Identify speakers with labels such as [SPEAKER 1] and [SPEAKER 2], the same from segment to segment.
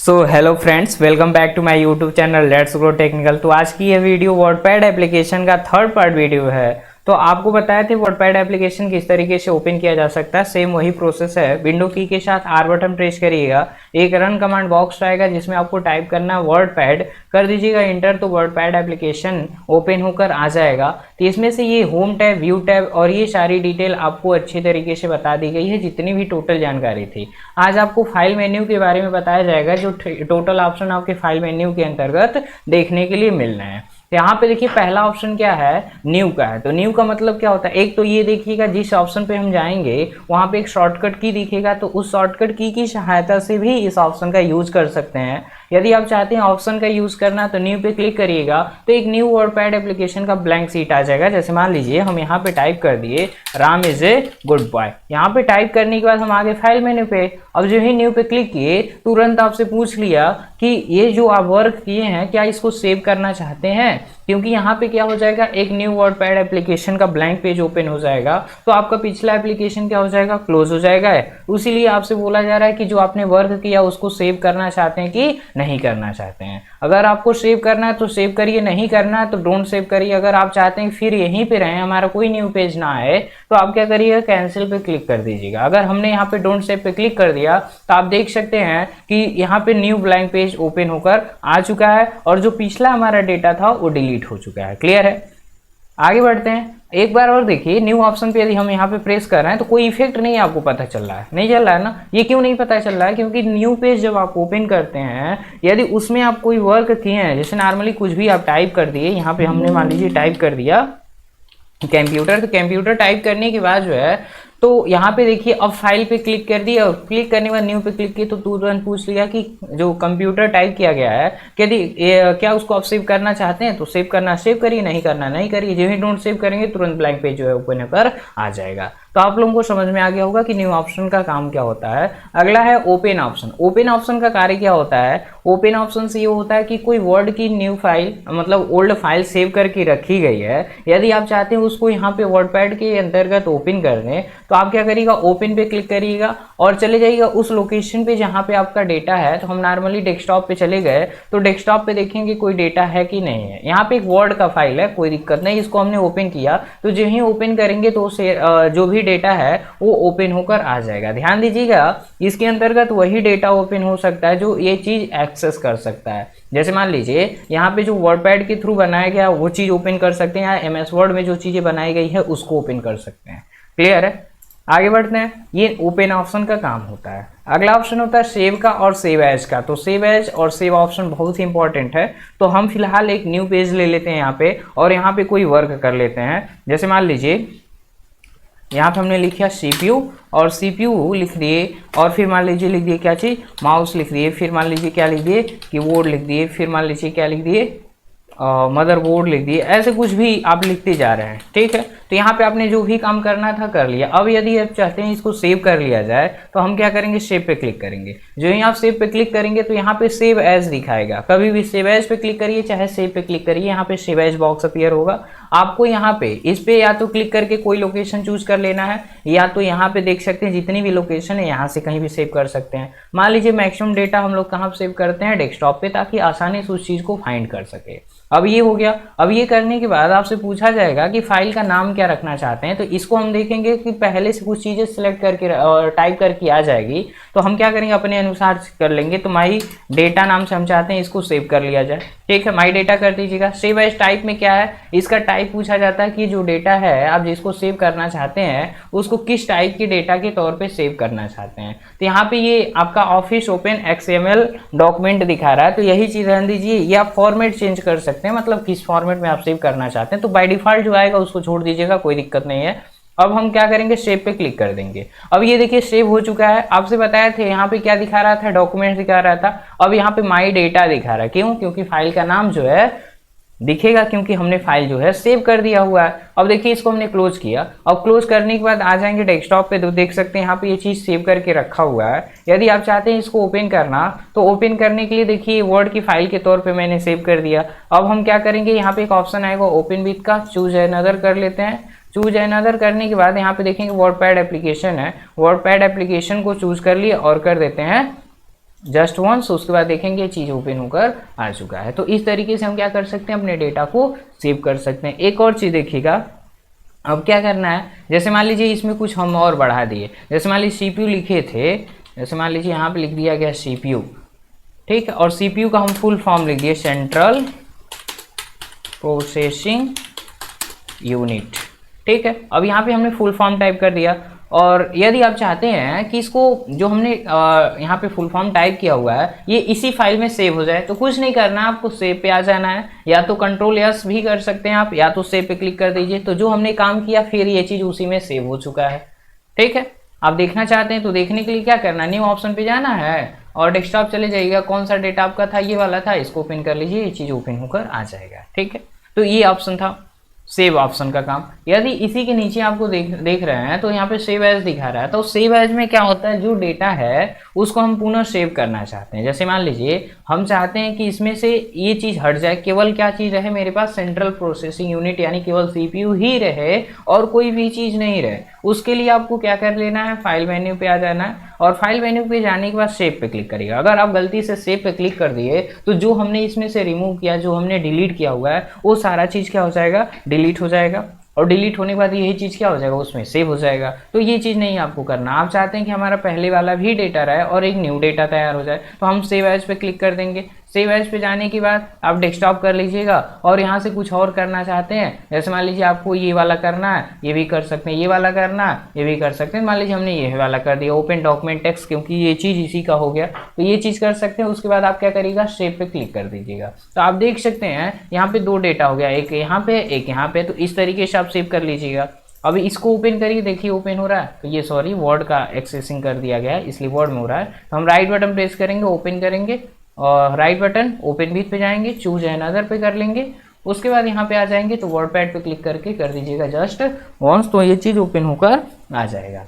[SPEAKER 1] So hello friends, welcome back to my YouTube channel let's grow technical. तो आज की ये वीडियो वर्डपैड एप्लीकेशन का थर्ड पार्ट वीडियो है। तो आपको बताया थे वर्डपैड एप्लीकेशन किस तरीके से ओपन किया जा सकता है। सेम वही प्रोसेस है। विंडो की के साथ आर बटन प्रेस करिएगा, एक रन कमांड बॉक्स आएगा जिसमें आपको टाइप करना है वर्डपैड, कर दीजिएगा इंटर, तो वर्डपैड एप्लीकेशन ओपन होकर आ जाएगा। तो इसमें से ये होम टैब, व्यू टैब और ये सारी डिटेल आपको अच्छी तरीके से बता दी गई है, जितनी भी टोटल जानकारी थी। आज आपको फाइल मेन्यू के बारे में बताया जाएगा, जो टोटल ऑप्शन आपके फाइल मेन्यू के अंतर्गत देखने के लिए मिल रहे हैं। यहाँ पे देखिए पहला ऑप्शन क्या है, न्यू का है। तो न्यू का मतलब क्या होता है, एक तो ये देखिएगा जिस ऑप्शन पे हम जाएंगे वहाँ पे एक शॉर्टकट की दिखेगा, तो उस शॉर्टकट की सहायता से भी इस ऑप्शन का यूज कर सकते हैं। यदि आप चाहते हैं ऑप्शन का यूज करना तो न्यू पे क्लिक करिएगा, तो एक न्यू वर्डपैड एप्लीकेशन का ब्लैंक सीट आ जाएगा। जैसे मान लीजिए हम यहाँ पे टाइप कर दिए Ram is a good boy. यहाँ पे टाइप करने के बाद हम आगे फाइल मेन्यू पे, अब जो ही न्यू पे क्लिक किए तुरंत आपसे पूछ लिया कि ये जो आप वर्क किए हैं क्या इसको सेव करना चाहते हैं, क्योंकि यहाँ पे क्या हो जाएगा, एक न्यू वर्डपैड एप्लीकेशन का ब्लैंक पेज ओपन हो जाएगा, तो आपका पिछला एप्लीकेशन क्या हो जाएगा, क्लोज हो जाएगा। उसीलिए आपसे बोला जा रहा है कि जो आपने वर्क किया उसको सेव करना चाहते हैं कि नहीं करना चाहते हैं। अगर आपको सेव करना है तो सेव करिए, नहीं करना है तो डोंट सेव करिए। अगर आप चाहते हैं फिर यहीं पे रहें, हमारा कोई न्यू पेज ना आए, तो आप क्या करिएगा, कैंसिल पे क्लिक कर दीजिएगा। अगर हमने यहाँ पे डोंट सेव पे क्लिक कर दिया तो आप देख सकते हैं कि यहाँ पे न्यू ब्लैंक पेज ओपन होकर आ चुका है और जो पिछला हमारा डेटा था वो डिलीट हो चुका है। क्लियर है? आगे बढ़ते हैं। एक बार और देखिए, न्यू ऑप्शन पे यदि हम यहाँ पे प्रेस कर रहे हैं तो कोई इफेक्ट नहीं आपको पता चल रहा है, नहीं चल रहा है ना। ये क्यों नहीं पता चल रहा है, क्योंकि न्यू पेज जब आप ओपन करते हैं, यदि उसमें आप कोई वर्क किए हैं, जैसे नॉर्मली कुछ भी आप टाइप कर दिए, यहाँ पे हमने मान लीजिए टाइप कर दिया कंप्यूटर, तो कंप्यूटर टाइप करने के बाद जो है तो यहाँ पे देखिए अब फाइल पे क्लिक कर दिया और क्लिक करने के बाद न्यू पे क्लिक किया तो तुरंत पूछ लिया कि जो कंप्यूटर टाइप किया गया है यदि क्या उसको आप सेव करना चाहते हैं, तो सेव करना सेव करिए, नहीं करना नहीं करिए। जो ही डोंट सेव करेंगे तुरंत ब्लैंक पेज जो है ओपन होकर आ जाएगा। तो आप लोगों को समझ में आ गया होगा कि न्यू ऑप्शन का काम क्या होता है। अगला है ओपन ऑप्शन। ओपन ऑप्शन का कार्य क्या होता है, ओपन ऑप्शन से ये होता है कि कोई वर्ड की न्यू फाइल, मतलब ओल्ड फाइल सेव करके रखी गई है, यदि आप चाहते हैं उसको यहाँ पे वर्डपैड के अंतर्गत ओपन करने, तो आप क्या करिएगा, ओपन पे क्लिक करिएगा और चले जाइएगा उस लोकेशन पे जहाँ पे आपका डेटा है। तो हम नॉर्मली डेस्कटॉप पे चले गए, तो डेस्कटॉप पे देखेंगे कोई डेटा है कि नहीं है। यहाँ पे एक वर्ड का फाइल है, कोई दिक्कत नहीं, इसको हमने ओपन किया, तो जो ही ओपन करेंगे तो जो भी डेटा है वो ओपन होकर आ जाएगा। ध्यान दीजिएगा, इसके अंतर्गत वही डेटा ओपन हो सकता है जो ये चीज एक्सेस कर सकता है। जैसे मान लीजिए यहाँ पे जो वर्डपैड के थ्रू बनाया गया वो चीज ओपन कर सकते हैं, या एमएस वर्ड में जो चीजें बनाई गई है उसको ओपन कर सकते हैं। क्लियर है? आगे बढ़ते हैं। ये ओपन ऑप्शन का काम होता है। अगला ऑप्शन होता है सेव का और सेव एज का। तो सेव एज और सेव ऑप्शन बहुत ही इंपॉर्टेंट है। तो हम फिलहाल एक न्यू पेज ले लेते हैं यहाँ पे और यहाँ पे कोई वर्क कर लेते हैं। जैसे मान लीजिए यहाँ पे हमने लिखा CPU और CPU लिख दिए, और फिर मान लीजिए लिख दिए क्या चीज़, माउस लिख दिए, फिर मान लीजिए क्या लिख दिए, कीबोर्ड लिख दिए, फिर मान लीजिए क्या लिख दिए, मदरबोर्ड लिख दिए। ऐसे कुछ भी आप लिखते जा रहे हैं, ठीक है। तो यहाँ पे आपने जो भी काम करना था कर लिया। अब यदि आप चाहते हैं इसको सेव कर लिया जाए तो हम क्या करेंगे, सेव पे क्लिक करेंगे। जो ही आप सेव पे क्लिक करेंगे तो यहाँ पे सेव एज दिखाएगा। कभी भी सेव एज पे क्लिक करिए चाहे सेव पे क्लिक करिए, यहाँ पे सेव एज बॉक्स अपीयर होगा। आपको यहाँ पे इस पे या तो क्लिक करके कोई लोकेशन चूज कर लेना है, या तो यहाँ पे देख सकते हैं जितनी भी लोकेशन है यहाँ से कहीं भी सेव कर सकते हैं। मान लीजिए मैक्सिमम डेटा हम लोग कहाँ सेव करते हैं, डेस्कटॉप पे, ताकि आसानी से उस चीज को फाइंड कर सके। अब ये हो गया। अब ये करने के बाद आपसे पूछा जाएगा कि फाइल का नाम क्या रखना चाहते हैं। तो इसको हम देखेंगे कि पहले से कुछ चीजें सिलेक्ट करके और टाइप करके आ जाएगी, तो हम क्या करेंगे, अपने अनुसार कर लेंगे। तो माई डेटा नाम से हम चाहते हैं इसको सेव कर लिया जाए, ठीक है। माई डेटा कर दीजिएगा। सेव एज टाइप में क्या है, इसका टाइप पूछा जाता है कि जो डेटा है आप जिसको सेव करना चाहते हैं उसको किस टाइप के डेटा के तौर पे सेव करना चाहते हैं। तो यहाँ पे ये आपका ऑफिस ओपन XML डॉक्यूमेंट दिखा रहा है, तो यही चीज रहने दीजिए। ये आप फॉर्मेट चेंज कर सकते हैं, मतलब किस फॉर्मेट में आप सेव करना चाहते हैं। तो बाय डिफॉल्ट जो आएगा उसको छोड़ दीजिएगा, कोई दिक्कत नहीं है। अब हम क्या करेंगे, सेव पे क्लिक कर देंगे। अब ये देखिए सेव हो चुका है। आपसे बताया थे यहाँ पे क्या दिखा रहा था, डॉक्यूमेंट दिखा रहा था। अब यहाँ पे माई डेटा दिखा रहा है, क्यों, क्योंकि फाइल का नाम जो है दिखेगा, क्योंकि हमने फाइल जो है सेव कर दिया हुआ है। अब देखिए इसको हमने क्लोज किया। अब क्लोज करने के बाद आ जाएंगे डेस्कटॉप पे, तो देख सकते हैं यहाँ पे ये चीज सेव करके रखा हुआ है। यदि आप चाहते हैं इसको ओपन करना, तो ओपन करने के लिए देखिए वर्ड की फाइल के तौर पे मैंने सेव कर दिया। अब हम क्या करेंगे, यहाँ पे एक ऑप्शन आएगा ओपन विथ का, चूज अनदर कर लेते हैं। चूज अनदर करने के बाद यहाँ पे देखेंगे वर्डपैड एप्लीकेशन है, वर्डपैड एप्लीकेशन को चूज कर लिए और कर देते हैं जस्ट वंस, उसके बाद देखेंगे ये चीज़ ओपन होकर आ चुका है। तो इस तरीके से हम क्या कर सकते हैं, अपने डेटा को सेव कर सकते हैं। एक और चीज़ देखिएगा, अब क्या करना है, जैसे मान लीजिए इसमें कुछ हम और बढ़ा दिए, जैसे मान लीजिए CPU लिखे थे, जैसे मान लीजिए यहाँ पे लिख दिया गया CPU, ठीक है, और CPU का हम फुल फॉर्म लिख दिए सेंट्रल प्रोसेसिंग यूनिट, ठीक है। अब यहाँ पे हमने फुल फॉर्म टाइप कर दिया, और यदि आप चाहते हैं कि इसको जो हमने यहाँ पे फुल फॉर्म टाइप किया हुआ है ये इसी फाइल में सेव हो जाए, तो कुछ नहीं करना है, आपको सेव पे आ जाना है, या तो कंट्रोल यस भी कर सकते हैं आप, या तो सेव पे क्लिक कर दीजिए। तो जो हमने काम किया फिर ये चीज़ उसी में सेव हो चुका है, ठीक है। आप देखना चाहते हैं तो देखने के लिए क्या करना है, न्यू ऑप्शन पे जाना है और डेस्कटॉप चले जाइएगा, कौन सा डेटा आपका था, ये वाला था, इसको ओपन कर लीजिए, ये चीज़ ओपन होकर आ जाएगा, ठीक है। तो ये ऑप्शन था सेव ऑप्शन का काम। यदि इसी के नीचे आपको देख रहे हैं तो यहाँ पे सेव एज दिखा रहा है, तो सेव एज में क्या होता है, जो डेटा है उसको हम पुनः सेव करना चाहते हैं। जैसे मान लीजिए हम चाहते हैं कि इसमें से ये चीज़ हट जाए, केवल क्या चीज़ रहे मेरे पास, सेंट्रल प्रोसेसिंग यूनिट, यानी केवल CPU ही रहे और कोई भी चीज़ नहीं रहे। उसके लिए आपको क्या कर लेना है, फाइल मेन्यू पे आ जाना है, और फाइल मेन्यू पे जाने के बाद सेव पे क्लिक करिएगा। अगर आप गलती से सेव पे क्लिक कर दिए तो जो हमने इसमें से रिमूव किया, जो हमने डिलीट किया हुआ है, वो सारा चीज़ क्या हो जाएगा, डिलीट हो जाएगा, और डिलीट होने के बाद यही चीज़ क्या हो जाएगा, उसमें सेव हो जाएगा। तो ये चीज़ नहीं आपको करना, आप चाहते हैं कि हमारा पहले वाला भी डेटा रहे और एक न्यू डेटा तैयार हो जाए, तो हम सेव एज पे क्लिक कर देंगे। सेव एज पे जाने के बाद आप डेस्कटॉप कर लीजिएगा, और यहाँ से कुछ और करना चाहते हैं, जैसे मान लीजिए आपको ये वाला करना है, ये भी कर सकते हैं, ये वाला करना है, ये भी कर सकते हैं। मान लीजिए हमने ये वाला कर दिया, ओपन डॉक्यूमेंट टेक्स्ट, क्योंकि ये चीज़ इसी का हो गया, तो ये चीज़ कर सकते हैं। उसके बाद आप क्या करिएगा, सेव पे क्लिक कर दीजिएगा। तो आप देख सकते हैं यहाँ पे 2 डेटा हो गया, एक यहाँ पे एक यहाँ पे, तो इस तरीके से आप सेव कर लीजिएगा। अभी इसको ओपन करिए, देखिए ओपन हो रहा है, तो ये सॉरी वर्ड का एक्सेसिंग कर दिया गया है, इसलिए वर्ड में हो रहा है। तो हम राइट बटन प्रेस करेंगे, ओपन करेंगे, और राइट बटन ओपन विथ पे जाएंगे, चूज अनदर पे कर लेंगे। उसके बाद यहाँ पे आ जाएंगे तो वर्डपैड पे क्लिक करके कर दीजिएगा जस्ट वंस, तो ये चीज़ ओपन होकर आ जाएगा।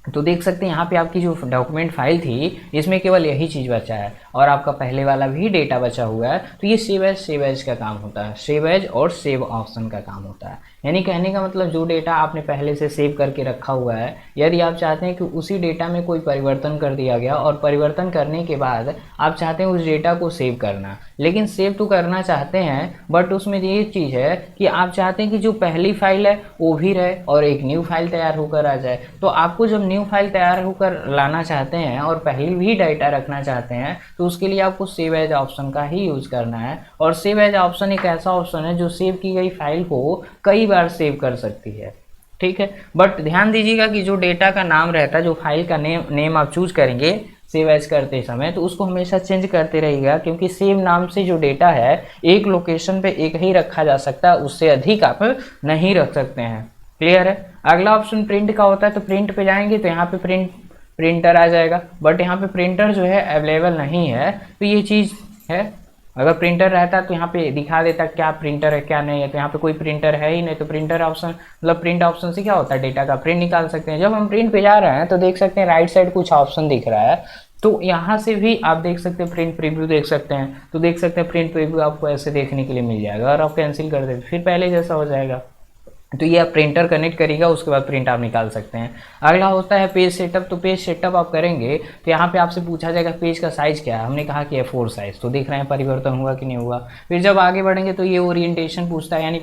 [SPEAKER 1] तो देख सकते हैं यहाँ पे आपकी जो डॉक्यूमेंट फाइल थी इसमें केवल यही चीज़ बचा है, और आपका पहले वाला भी डेटा बचा हुआ है। तो ये सेव एज का काम होता है, सेव एज और सेव ऑप्शन का काम होता है। यानी कहने का मतलब जो डेटा आपने पहले से सेव करके रखा हुआ है, यदि आप चाहते हैं कि उसी डेटा में कोई परिवर्तन कर दिया गया, और परिवर्तन करने के बाद आप चाहते हैं उस डेटा को सेव करना, लेकिन सेव तो करना चाहते हैं, बट उसमें ये चीज़ है कि आप चाहते हैं कि जो पहली फाइल है वो भी रहे और एक न्यू फाइल तैयार होकर आ जाए। तो आपको जब न्यू फाइल तैयार होकर लाना चाहते हैं और पहले भी डाटा रखना चाहते हैं, तो उसके लिए आपको सेव एज ऑप्शन का ही यूज करना है। और सेव एज ऑप्शन एक ऐसा ऑप्शन है जो सेव की गई फाइल को कई बार सेव कर सकती है, ठीक है। बट ध्यान दीजिएगा कि जो डेटा का नाम रहता है, जो फाइल का नेम आप चूज करेंगे सेव एज करते समय, तो उसको हमेशा चेंज करते रहिएगा, क्योंकि सेम नाम से जो डेटा है एक लोकेशन पे एक ही रखा जा सकता है, उससे अधिक आप नहीं रख सकते हैं। क्लियर है। अगला ऑप्शन प्रिंट का होता है, तो प्रिंट पे जाएंगे तो यहाँ पे प्रिंटर आ जाएगा, बट यहाँ पे प्रिंटर जो है अवेलेबल नहीं है, तो ये चीज़ है। अगर प्रिंटर रहता तो यहाँ पे दिखा देता क्या प्रिंटर है क्या नहीं है, तो यहाँ पे कोई प्रिंटर है ही नहीं, तो प्रिंटर ऑप्शन मतलब प्रिंट ऑप्शन से क्या होता है, डेटा का प्रिंट निकाल सकते हैं। जब हम प्रिंट पे जा रहे हैं तो देख सकते हैं राइट साइड कुछ ऑप्शन दिख रहा है, तो यहाँ से भी आप देख सकते हैं प्रिंट प्रीव्यू देख सकते हैं। तो देख सकते हैं प्रिंट प्रीव्यू आपको ऐसे देखने के लिए मिल जाएगा, और आप कैंसिल कर देते फिर पहले जैसा हो जाएगा। तो ये आप प्रिंटर कनेक्ट करिएगा, उसके बाद प्रिंट आप निकाल सकते हैं। अगला होता है पेज सेटअप, तो पेज सेटअप आप करेंगे तो यहाँ पे आपसे पूछा जाएगा पेज का साइज़ क्या है, हमने कहा कि A4 साइज़, तो देख रहे हैं परिवर्तन हुआ कि नहीं हुआ। फिर जब आगे बढ़ेंगे तो ये ओरिएंटेशन पूछता है, यानी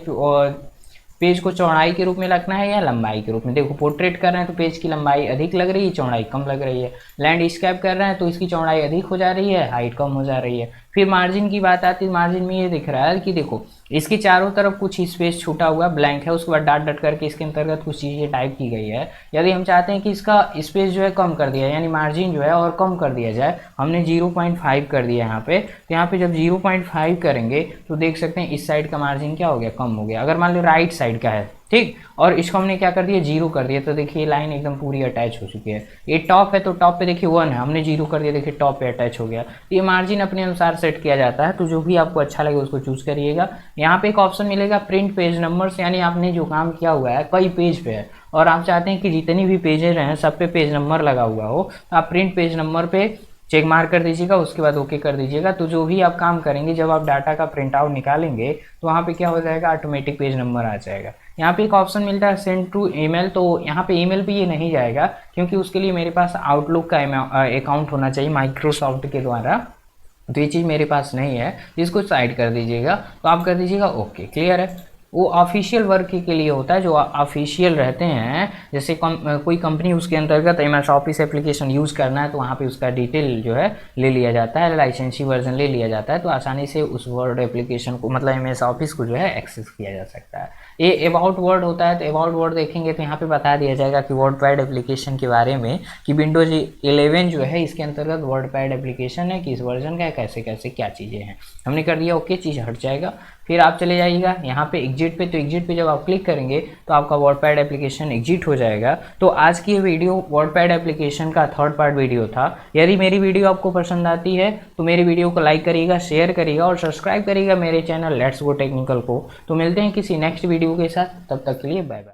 [SPEAKER 1] पेज को चौड़ाई के रूप में रखना है या लंबाई के रूप में। देखो पोर्ट्रेट कर रहे हैं तो पेज की लंबाई अधिक लग रही है, चौड़ाई कम लग रही है। लैंडस्केप कर रहे हैं तो इसकी चौड़ाई अधिक हो जा रही है, हाइट कम हो जा रही है। फिर मार्जिन की बात आती है, मार्जिन में ये दिख रहा है कि देखो इसके चारों तरफ कुछ स्पेस छूटा हुआ ब्लैंक है, उसके बाद डॉट डॉट करके इसके अंतर्गत कुछ चीज़ें टाइप की गई है। यदि हम चाहते हैं कि इसका स्पेस जो है कम कर दिया, यानी मार्जिन जो है और कम कर दिया जाए, हमने 0.5 कर दिया यहाँ पे। तो यहाँ पे जब 0.5 करेंगे तो देख सकते हैं इस साइड का मार्जिन क्या हो गया, कम हो गया। अगर मान लो राइट साइड का है, ठीक, और इसको हमने क्या कर दिया 0 कर दिया, तो देखिए लाइन एकदम पूरी अटैच हो चुकी है। ये टॉप है तो टॉप पे देखिए 1 है, हमने 0 कर दिया, देखिए टॉप पे अटैच हो गया। तो ये मार्जिन अपने अनुसार सेट किया जाता है, तो जो भी आपको अच्छा लगे उसको चूज करिएगा। यहाँ पे एक ऑप्शन मिलेगा प्रिंट पेज नंबर्स, यानी आपने जो काम किया हुआ है कई पेज पे है और आप चाहते हैं कि जितनी भी पेजेज हैं सब पे पेज नंबर लगा हुआ हो, तो आप प्रिंट पेज नंबर पे चेक मार्क कर दीजिएगा, उसके बाद ओके कर दीजिएगा। तो जो भी आप काम करेंगे, जब आप डाटा का प्रिंट आउट निकालेंगे तो वहाँ पे क्या हो जाएगा, ऑटोमेटिक पेज नंबर आ जाएगा। यहाँ पे एक ऑप्शन मिलता है सेंड टू ईमेल, तो यहाँ पे ईमेल पे ये नहीं जाएगा क्योंकि उसके लिए मेरे पास आउटलुक का अकाउंट होना चाहिए माइक्रोसॉफ्ट के द्वारा, तो ये चीज़ मेरे पास नहीं है, इसको साइड कर दीजिएगा। तो आप कर दीजिएगा ओके, क्लियर है। वो ऑफिशियल वर्क के लिए होता है, जो ऑफिशियल रहते हैं, जैसे कोई कंपनी उसके अंतर्गत MS ऑफिस एप्लीकेशन यूज़ करना है तो वहाँ पे उसका डिटेल जो है ले लिया जाता है, लाइसेंसी वर्जन ले लिया जाता है, तो आसानी से उस वर्ड एप्लीकेशन को मतलब MS ऑफिस को जो है एक्सेस किया जा सकता है। ये अबाउट वर्ड होता है, तो अबाउट वर्ड देखेंगे तो यहाँ पे बता दिया जाएगा कि वर्डपैड एप्लीकेशन के बारे में कि विंडोज 11 जो है इसके अंतर्गत वर्डपैड एप्लीकेशन है, किस वर्जन का है, कैसे कैसे क्या चीज़ें हैं। हमने कर दिया ओके, चीज़ हट जाएगा। फिर आप चले जाइएगा यहाँ पे एग्जिट पे, तो एग्जिट पे जब आप क्लिक करेंगे तो आपका वर्डपैड एप्लीकेशन एग्जिट हो जाएगा। तो आज की ये वीडियो वर्डपैड एप्लीकेशन का थर्ड पार्ट वीडियो था। यदि मेरी वीडियो आपको पसंद आती है तो मेरी वीडियो को लाइक करिएगा, शेयर करिएगा और सब्सक्राइब करिएगा मेरे चैनल लेट्स गो टेक्निकल को। तो मिलते हैं किसी नेक्स्ट वीडियो के साथ, तब तक के लिए बाय बाय।